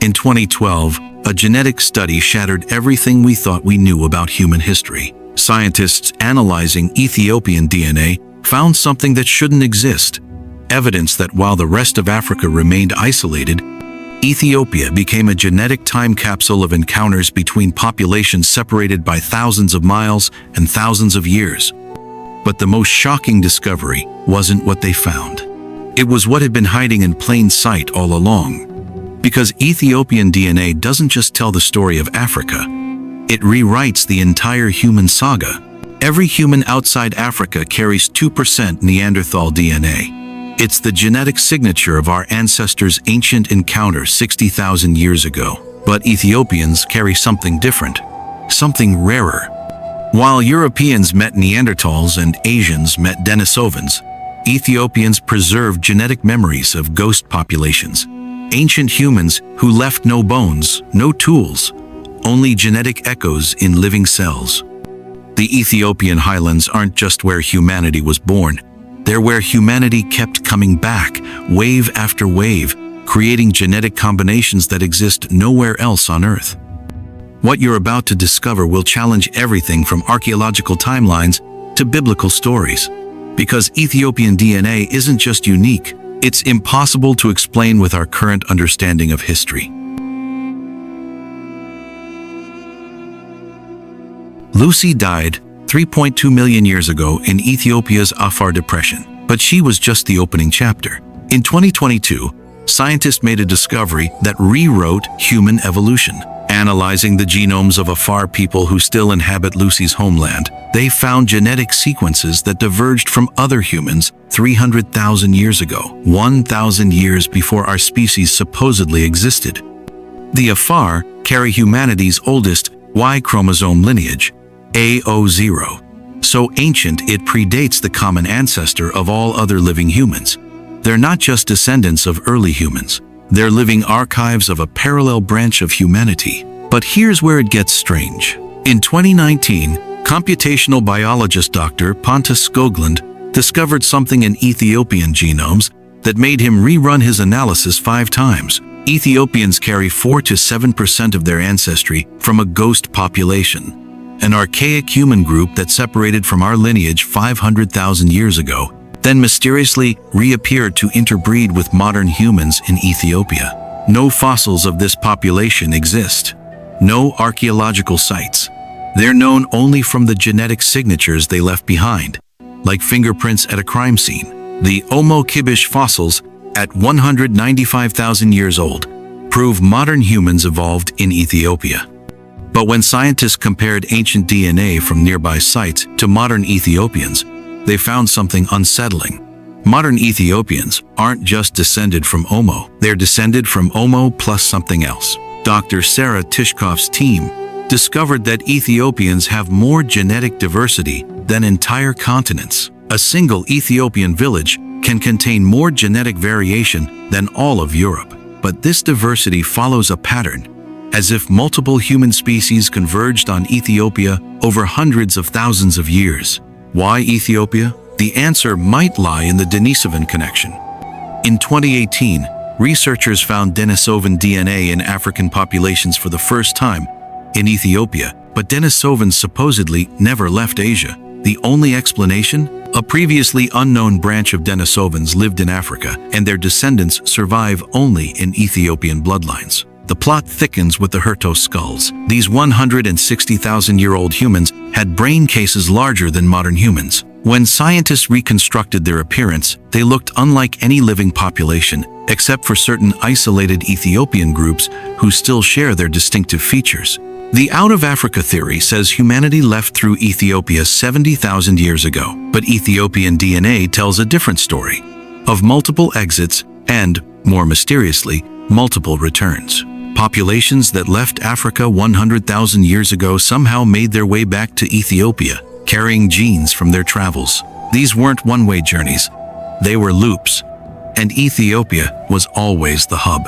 In 2012, a genetic study shattered everything we thought we knew about human history. Scientists analyzing Ethiopian DNA found something that shouldn't exist. Evidence that while the rest of Africa remained isolated, Ethiopia became a genetic time capsule of encounters between populations separated by thousands of miles and thousands of years. But the most shocking discovery wasn't what they found. It was what had been hiding in plain sight all along. Because Ethiopian DNA doesn't just tell the story of Africa, it rewrites the entire human saga. Every human outside Africa carries 2% Neanderthal DNA. It's the genetic signature of our ancestors' ancient encounter 60,000 years ago. But Ethiopians carry something different, something rarer. While Europeans met Neanderthals and Asians met Denisovans, Ethiopians preserved genetic memories of ghost populations. Ancient humans who left no bones, no tools, only genetic echoes in living cells. The Ethiopian highlands aren't just where humanity was born. They're where humanity kept coming back, wave after wave, creating genetic combinations that exist nowhere else on Earth. What you're about to discover will challenge everything from archaeological timelines to biblical stories. Because Ethiopian DNA isn't just unique, it's impossible to explain with our current understanding of history. Lucy died 3.2 million years ago in Ethiopia's Afar Depression, but she was just the opening chapter. In 2022, scientists made a discovery that rewrote human evolution. Analyzing the genomes of Afar people who still inhabit Lucy's homeland, they found genetic sequences that diverged from other humans 300,000 years ago, 1,000 years before our species supposedly existed. The Afar carry humanity's oldest Y-Chromosome lineage, A00, so ancient it predates the common ancestor of all other living humans. They're not just descendants of early humans. They're living archives of a parallel branch of humanity. But here's where it gets strange. In 2019, computational biologist Dr. Pontus Skoglund discovered something in Ethiopian genomes that made him rerun his analysis 5 times. Ethiopians carry 4 to 7% of their ancestry from a ghost population, an archaic human group that separated from our lineage 500,000 years ago, then mysteriously reappeared to interbreed with modern humans in Ethiopia. No fossils of this population exist. No archaeological sites. They're known only from the genetic signatures they left behind, like fingerprints at a crime scene. The Kibish fossils, at 195,000 years old, prove modern humans evolved in Ethiopia. But when scientists compared ancient DNA from nearby sites to modern Ethiopians, they found something unsettling. Modern Ethiopians aren't just descended from Omo. They're descended from Omo plus something else. Dr. Sarah Tishkoff's team discovered that Ethiopians have more genetic diversity than entire continents. A single Ethiopian village can contain more genetic variation than all of Europe. But this diversity follows a pattern, as if multiple human species converged on Ethiopia over hundreds of thousands of years. Why Ethiopia? The answer might lie in the Denisovan connection. In 2018, researchers found Denisovan DNA in African populations for the first time in Ethiopia, but Denisovans supposedly never left Asia. The only explanation? A previously unknown branch of Denisovans lived in Africa, and their descendants survive only in Ethiopian bloodlines. The plot thickens with the Herto skulls. These 160,000-year-old humans had brain cases larger than modern humans. When scientists reconstructed their appearance, they looked unlike any living population, except for certain isolated Ethiopian groups who still share their distinctive features. The out-of-Africa theory says humanity left through Ethiopia 70,000 years ago, but Ethiopian DNA tells a different story, of multiple exits and, more mysteriously, multiple returns. Populations that left Africa 100,000 years ago somehow made their way back to Ethiopia, carrying genes from their travels. These weren't one-way journeys, they were loops, and Ethiopia was always the hub.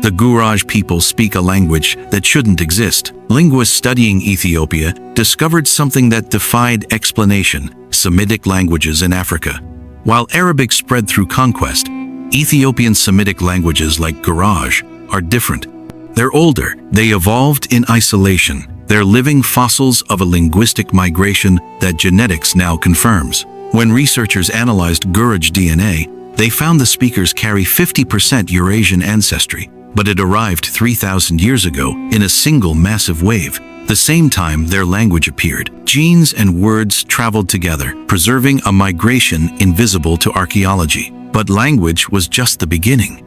The Gurage people speak a language that shouldn't exist. Linguists studying Ethiopia discovered something that defied explanation: Semitic languages in Africa. While Arabic spread through conquest, Ethiopian Semitic languages like Gurage are different. They're older, they evolved in isolation. They're living fossils of a linguistic migration that genetics now confirms. When researchers analyzed Gurage DNA, they found the speakers carry 50% Eurasian ancestry, but it arrived 3,000 years ago in a single massive wave. The same time their language appeared, genes and words traveled together, preserving a migration invisible to archaeology. But language was just the beginning.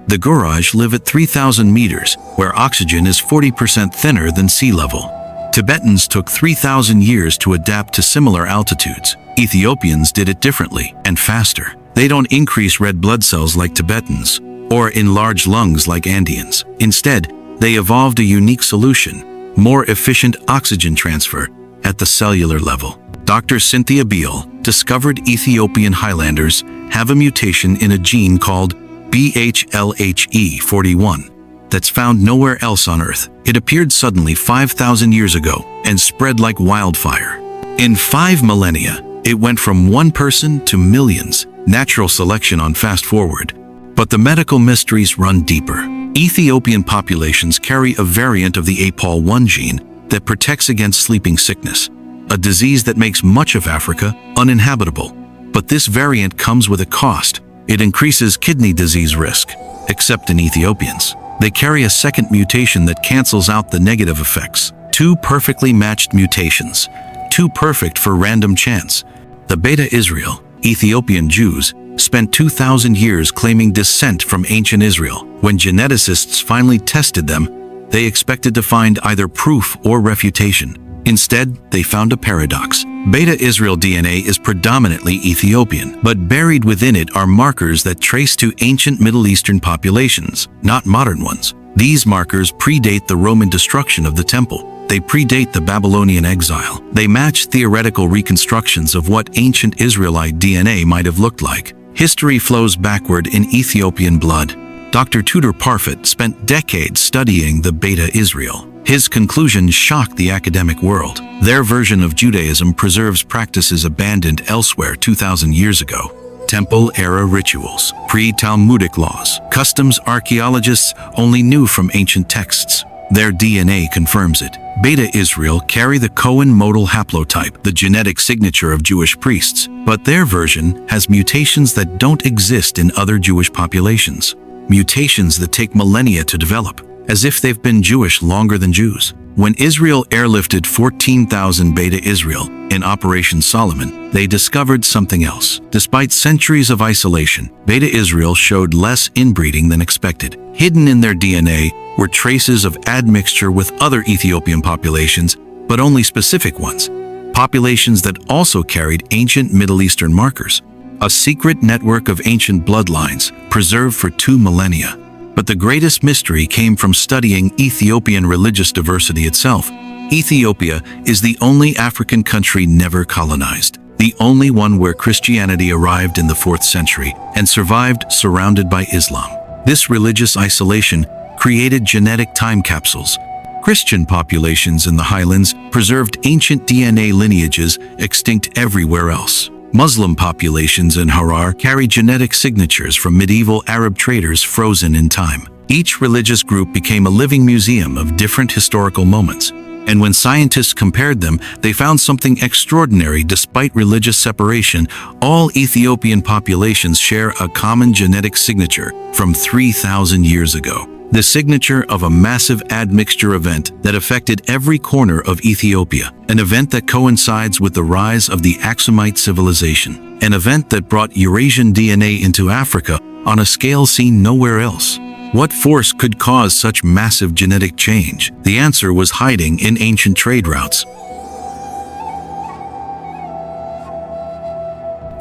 The Gurage live at 3,000 meters, where oxygen is 40% thinner than sea level. Tibetans took 3,000 years to adapt to similar altitudes. Ethiopians did it differently and faster. They don't increase red blood cells like Tibetans, or enlarge lungs like Andeans. Instead, they evolved a unique solution, more efficient oxygen transfer at the cellular level. Dr. Cynthia Beale discovered Ethiopian Highlanders have a mutation in a gene called BHLHE41 that's found nowhere else on Earth. It appeared suddenly 5,000 years ago and spread like wildfire. In 5 millennia, it went from one person to millions. Natural selection on fast forward. But the medical mysteries run deeper. Ethiopian populations carry a variant of the APOL1 gene that protects against sleeping sickness, a disease that makes much of Africa uninhabitable. But this variant comes with a cost. It increases kidney disease risk, except in Ethiopians. They carry a second mutation that cancels out the negative effects. 2 perfectly matched mutations, too perfect for random chance. The Beta Israel, Ethiopian Jews, spent 2,000 years claiming descent from ancient Israel. When geneticists finally tested them, they expected to find either proof or refutation. Instead, they found a paradox. Beta Israel DNA is predominantly Ethiopian, but buried within it are markers that trace to ancient Middle Eastern populations, not modern ones. These markers predate the Roman destruction of the temple. They predate the Babylonian exile. They match theoretical reconstructions of what ancient Israelite DNA might have looked like. History flows backward in Ethiopian blood. Dr. Tudor Parfit spent decades studying the Beta Israel. His conclusions shocked the academic world. Their version of Judaism preserves practices abandoned elsewhere 2,000 years ago. Temple-era rituals, pre-Talmudic laws, customs archaeologists only knew from ancient texts. Their DNA confirms it. Beta Israel carry the Cohen modal haplotype, the genetic signature of Jewish priests, but their version has mutations that don't exist in other Jewish populations. Mutations that take millennia to develop, as if they've been Jewish longer than Jews. When Israel airlifted 14,000 Beta Israel in Operation Solomon, they discovered something else. Despite centuries of isolation, Beta Israel showed less inbreeding than expected. Hidden in their DNA were traces of admixture with other Ethiopian populations, but only specific ones. Populations that also carried ancient Middle Eastern markers. A secret network of ancient bloodlines preserved for 2 millennia. But the greatest mystery came from studying Ethiopian religious diversity itself. Ethiopia is the only African country never colonized, the only one where Christianity arrived in the 4th century and survived surrounded by Islam. This religious isolation created genetic time capsules. Christian populations in the highlands preserved ancient DNA lineages extinct everywhere else. Muslim populations in Harar carry genetic signatures from medieval Arab traders frozen in time. Each religious group became a living museum of different historical moments. And when scientists compared them, they found something extraordinary. Despite religious separation, all Ethiopian populations share a common genetic signature from 3,000 years ago. The signature of a massive admixture event that affected every corner of Ethiopia, an event that coincides with the rise of the Aksumite civilization, an event that brought Eurasian DNA into Africa on a scale seen nowhere else. What force could cause such massive genetic change? The answer was hiding in ancient trade routes.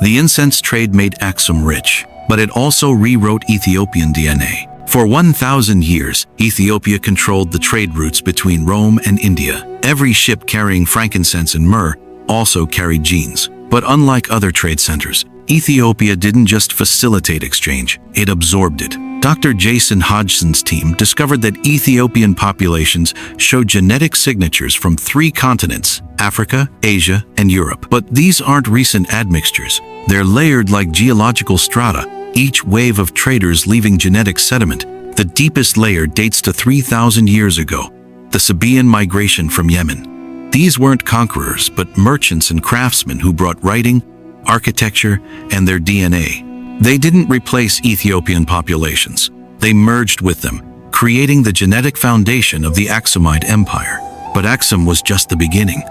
The incense trade made Aksum rich, but it also rewrote Ethiopian DNA. For 1,000 years, Ethiopia controlled the trade routes between Rome and India. Every ship carrying frankincense and myrrh also carried genes. But unlike other trade centers, Ethiopia didn't just facilitate exchange, it absorbed it. Dr. Jason Hodgson's team discovered that Ethiopian populations show genetic signatures from 3 continents, Africa, Asia, and Europe. But these aren't recent admixtures. They're layered like geological strata, each wave of traders leaving genetic sediment. The deepest layer dates to 3,000 years ago, the Sabaean migration from Yemen. These weren't conquerors, but merchants and craftsmen who brought writing, architecture, and their DNA. They didn't replace Ethiopian populations. They merged with them, creating the genetic foundation of the Aksumite Empire. But Aksum was just the beginning.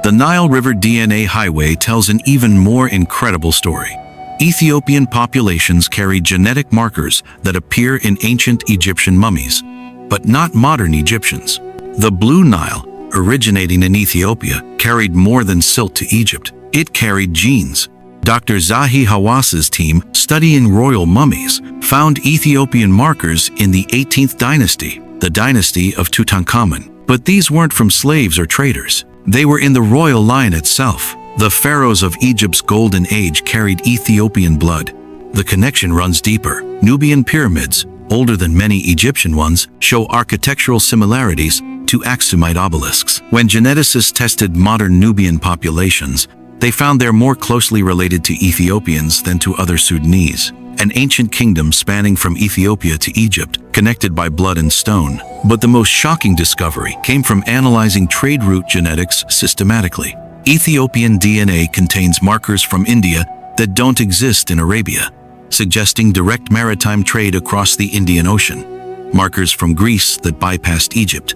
The Nile River DNA highway tells an even more incredible story. Ethiopian populations carry genetic markers that appear in ancient Egyptian mummies, but not modern Egyptians. The Blue Nile, originating in Ethiopia, carried more than silt to Egypt. It carried genes. Dr. Zahi Hawass's team, studying royal mummies, found Ethiopian markers in the 18th dynasty, the dynasty of Tutankhamun. But these weren't from slaves or traders. They were in the royal line itself. The pharaohs of Egypt's golden age carried Ethiopian blood. The connection runs deeper. Nubian pyramids, older than many Egyptian ones, show architectural similarities to Aksumite obelisks. When geneticists tested modern Nubian populations, they found they're more closely related to Ethiopians than to other Sudanese, an ancient kingdom spanning from Ethiopia to Egypt, connected by blood and stone. But the most shocking discovery came from analyzing trade route genetics systematically. Ethiopian DNA contains markers from India that don't exist in Arabia, suggesting direct maritime trade across the Indian Ocean. Markers from Greece that bypassed Egypt.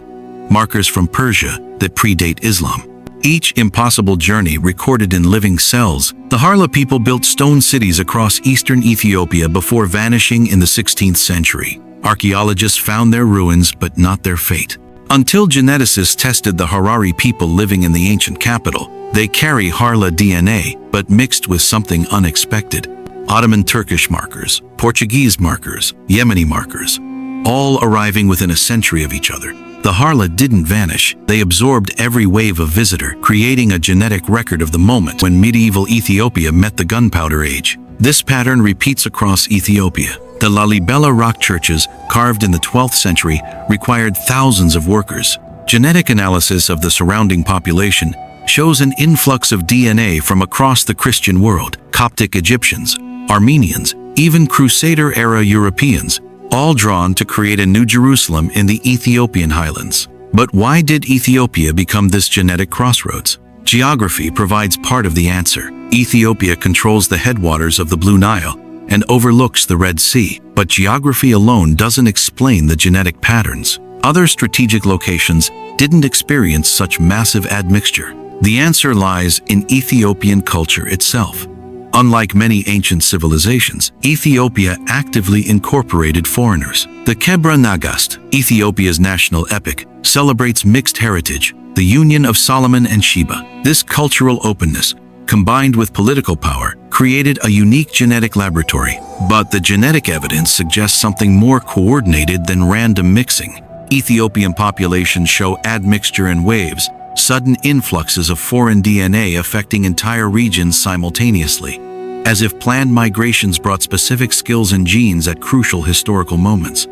Markers from Persia that predate Islam. Each impossible journey recorded in living cells. The Harla people built stone cities across eastern Ethiopia before vanishing in the 16th century. Archaeologists found their ruins, but not their fate. Until geneticists tested the Harari people living in the ancient capital, they carry Harla DNA, but mixed with something unexpected. Ottoman Turkish markers, Portuguese markers, Yemeni markers, all arriving within a century of each other. The Harla didn't vanish. They absorbed every wave of visitor, creating a genetic record of the moment when medieval Ethiopia met the gunpowder age. This pattern repeats across Ethiopia. The Lalibela rock churches, carved in the 12th century, required thousands of workers. Genetic analysis of the surrounding population shows an influx of DNA from across the Christian world. Coptic Egyptians, Armenians, even Crusader-era Europeans, all drawn to create a new Jerusalem in the Ethiopian highlands. But why did Ethiopia become this genetic crossroads? Geography provides part of the answer. Ethiopia controls the headwaters of the Blue Nile and overlooks the Red Sea, but geography alone doesn't explain the genetic patterns. Other strategic locations didn't experience such massive admixture. The answer lies in Ethiopian culture itself. Unlike many ancient civilizations, Ethiopia actively incorporated foreigners. The Kebra Nagast, Ethiopia's national epic, celebrates mixed heritage, the union of Solomon and Sheba. This cultural openness, combined with political power, created a unique genetic laboratory. But the genetic evidence suggests something more coordinated than random mixing. Ethiopian populations show admixture in waves, sudden influxes of foreign DNA affecting entire regions simultaneously, as if planned migrations brought specific skills and genes at crucial historical moments.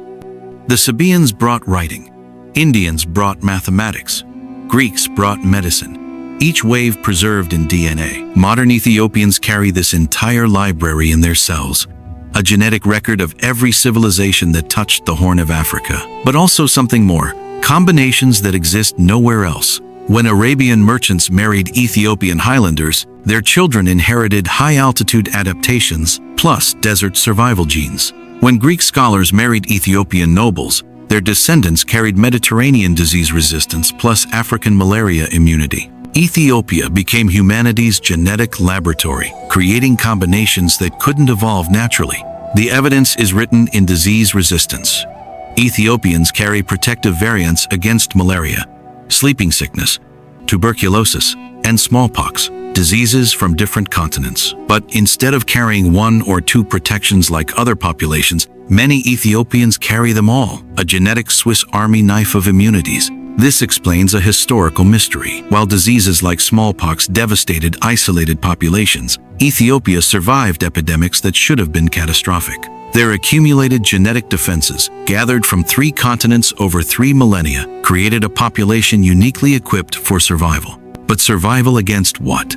The Sabaeans brought writing, Indians brought mathematics, Greeks brought medicine, each wave preserved in DNA. Modern Ethiopians carry this entire library in their cells, a genetic record of every civilization that touched the Horn of Africa. But also something more, combinations that exist nowhere else. When Arabian merchants married Ethiopian highlanders, their children inherited high-altitude adaptations plus desert survival genes. When Greek scholars married Ethiopian nobles, their descendants carried Mediterranean disease resistance plus African malaria immunity. Ethiopia became humanity's genetic laboratory, creating combinations that couldn't evolve naturally. The evidence is written in disease resistance. Ethiopians carry protective variants against malaria, sleeping sickness, tuberculosis, and smallpox, diseases from different continents. But instead of carrying one or two protections like other populations, many Ethiopians carry them all, a genetic Swiss Army knife of immunities. This explains a historical mystery. While diseases like smallpox devastated isolated populations, Ethiopia survived epidemics that should have been catastrophic. Their accumulated genetic defenses, gathered from 3 continents over 3 millennia, created a population uniquely equipped for survival. But survival against what?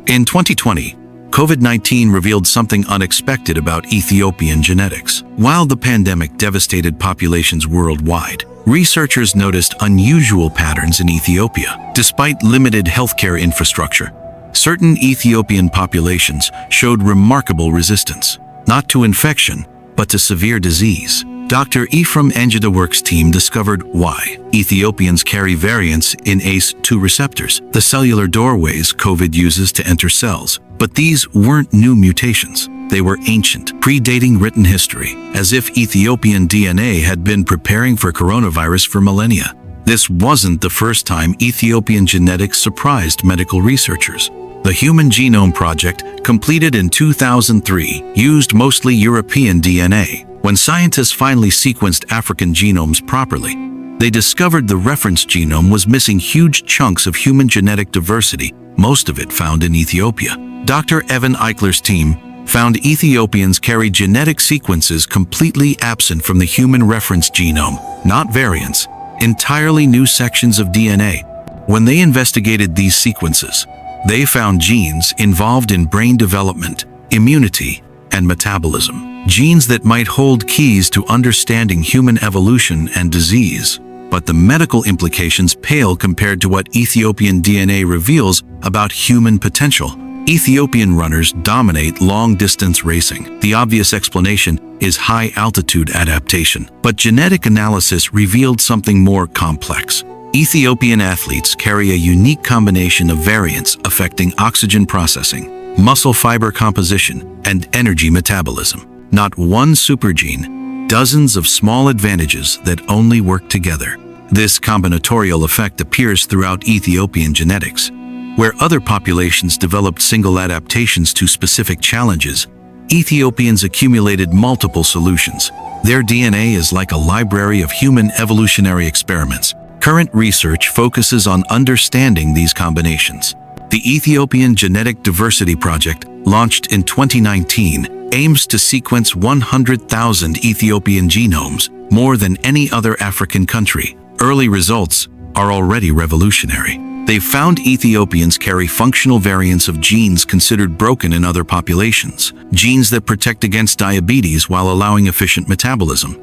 In 2020, COVID-19 revealed something unexpected about Ethiopian genetics. While the pandemic devastated populations worldwide, researchers noticed unusual patterns in Ethiopia. Despite limited healthcare infrastructure, certain Ethiopian populations showed remarkable resistance, not to infection, but to severe disease. Dr. Ephraim Engedawork's team discovered why Ethiopians carry variants in ACE2 receptors, the cellular doorways COVID uses to enter cells. But these weren't new mutations. They were ancient, predating written history, as if Ethiopian DNA had been preparing for coronavirus for millennia. This wasn't the first time Ethiopian genetics surprised medical researchers. The Human Genome Project, completed in 2003, used mostly European DNA. When scientists finally sequenced African genomes properly, they discovered the reference genome was missing huge chunks of human genetic diversity, most of it found in Ethiopia. Dr. Evan Eichler's team found Ethiopians carry genetic sequences completely absent from the human reference genome, not variants, entirely new sections of DNA. When they investigated these sequences, they found genes involved in brain development, immunity, and metabolism. Genes that might hold keys to understanding human evolution and disease. But the medical implications pale compared to what Ethiopian DNA reveals about human potential. Ethiopian runners dominate long-distance racing. The obvious explanation is high-altitude adaptation. But genetic analysis revealed something more complex. Ethiopian athletes carry a unique combination of variants affecting oxygen processing, muscle fiber composition, and energy metabolism. Not one supergene, dozens of small advantages that only work together. This combinatorial effect appears throughout Ethiopian genetics. Where other populations developed single adaptations to specific challenges, Ethiopians accumulated multiple solutions. Their DNA is like a library of human evolutionary experiments. Current research focuses on understanding these combinations. The Ethiopian Genetic Diversity Project, launched in 2019, aims to sequence 100,000 Ethiopian genomes, more than any other African country. Early results are already revolutionary. They've found Ethiopians carry functional variants of genes considered broken in other populations, genes that protect against diabetes while allowing efficient metabolism,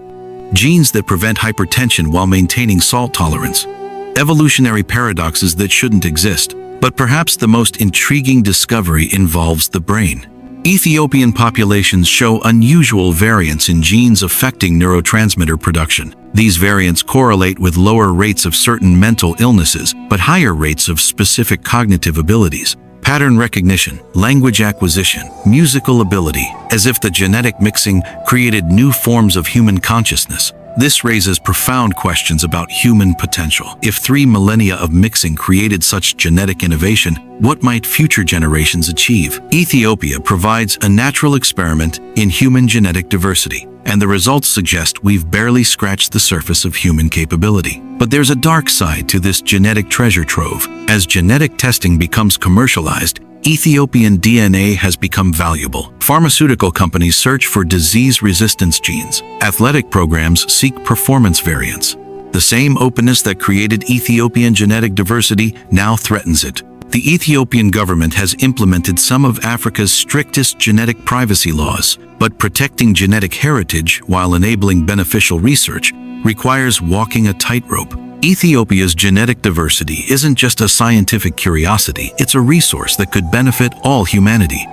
genes that prevent hypertension while maintaining salt tolerance, evolutionary paradoxes that shouldn't exist. But perhaps the most intriguing discovery involves the brain. Ethiopian populations show unusual variants in genes affecting neurotransmitter production. These variants correlate with lower rates of certain mental illnesses, but higher rates of specific cognitive abilities. Pattern recognition, language acquisition, musical ability, as if the genetic mixing created new forms of human consciousness. This raises profound questions about human potential. If 3 millennia of mixing created such genetic innovation, what might future generations achieve? Ethiopia provides a natural experiment in human genetic diversity, and the results suggest we've barely scratched the surface of human capability. But there's a dark side to this genetic treasure trove. As genetic testing becomes commercialized, Ethiopian DNA has become valuable. Pharmaceutical companies search for disease resistance genes. Athletic programs seek performance variants. The same openness that created Ethiopian genetic diversity now threatens it. The Ethiopian government has implemented some of Africa's strictest genetic privacy laws, but protecting genetic heritage while enabling beneficial research requires walking a tightrope. Ethiopia's genetic diversity isn't just a scientific curiosity, it's a resource that could benefit all humanity.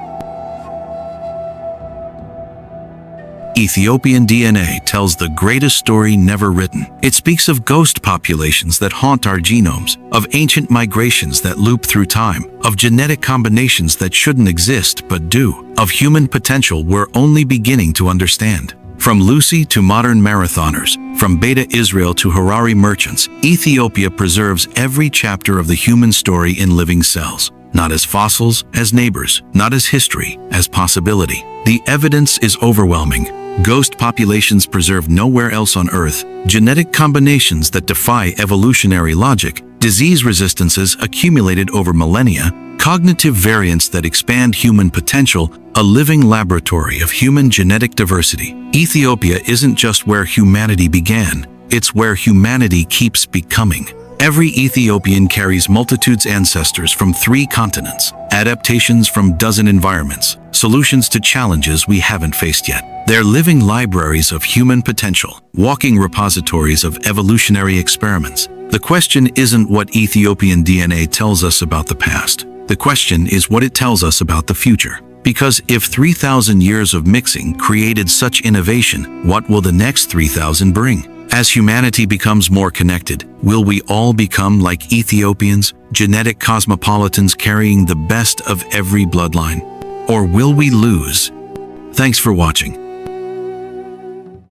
Ethiopian DNA tells the greatest story never written. It speaks of ghost populations that haunt our genomes, of ancient migrations that loop through time, of genetic combinations that shouldn't exist but do, of human potential we're only beginning to understand. From Lucy to modern marathoners, from Beta Israel to Harari merchants, Ethiopia preserves every chapter of the human story in living cells. Not as fossils, as neighbors, not as history, as possibility. The evidence is overwhelming. Ghost populations preserved nowhere else on Earth, genetic combinations that defy evolutionary logic, disease resistances accumulated over millennia, cognitive variants that expand human potential, a living laboratory of human genetic diversity. Ethiopia isn't just where humanity began, it's where humanity keeps becoming. Every Ethiopian carries multitudes ancestors from 3 continents, adaptations from dozen environments, solutions to challenges we haven't faced yet. They're living libraries of human potential, walking repositories of evolutionary experiments. The question isn't what Ethiopian DNA tells us about the past. The question is what it tells us about the future. Because if 3,000 years of mixing created such innovation, what will the next 3,000 bring? As humanity becomes more connected, will we all become like Ethiopians, genetic cosmopolitans carrying the best of every bloodline? Or will we lose? Thanks for watching.